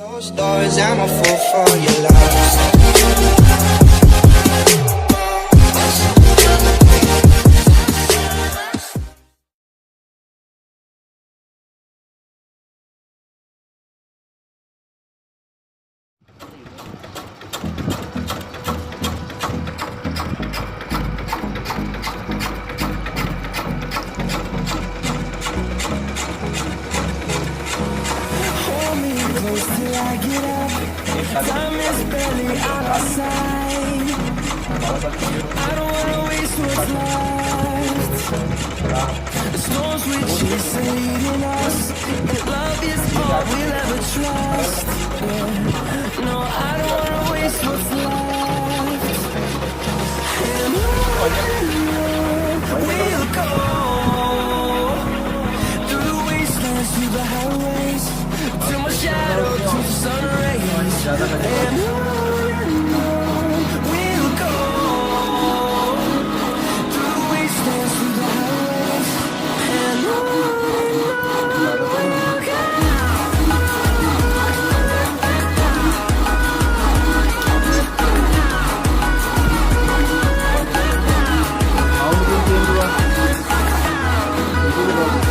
Closed doors, I'm a fool for your love. Time is barely on our side. I don't wanna waste what's left. The storms we chase are leading us, and love is all we'll ever trust. Yeah. No, I don't wanna waste what's left. And on we'll go, through the wastelands, through the highways, till my shadow turns to sun rays. And on we'll go, through the wastelands, through the highways, and on we'll go.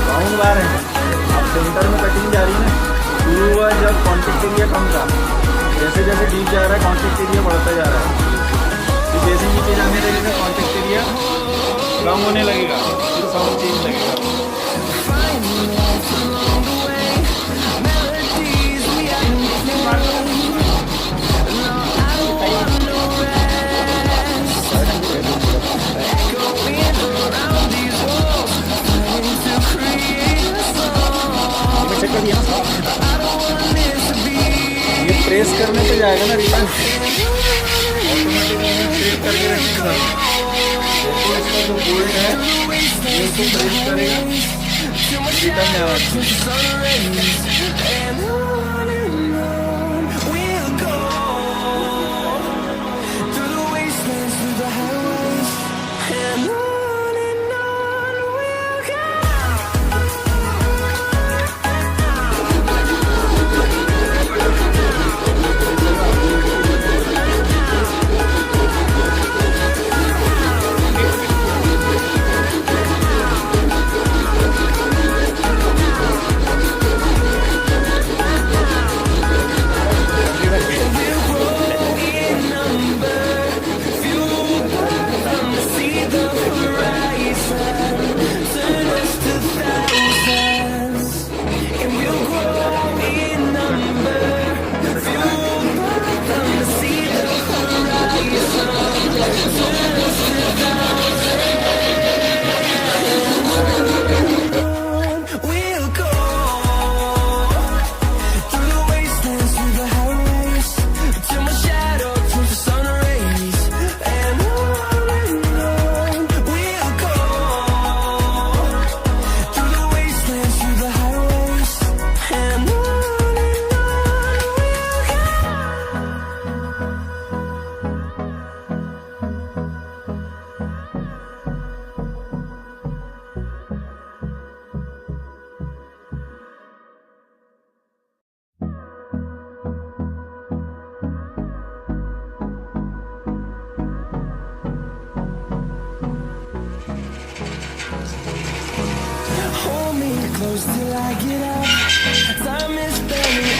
Round बार है, अब centre में cutting जा रही है ना, शुरू हुआ जब कॉन्टेक्ट एरिया कम था, जैसे जैसे डीप जा रहा है कॉन्टेक्ट एरिया बढ़ता जा रहा है, तो जैसे नीचे जाने लगेगा कॉन्टेक्ट एरिया कम होने लगेगा, फिर साउंड चेंज लगेगा। ये प्रेस करने पे जाएगा ना रिटर्न, ऑटोमेटिक प्रेस करके रखेगा। जैसे इसका जो बोल्ट है ये उसको प्रेस करेगा, रिटर्न जाएगा। Hold me close till I get up. Time is barely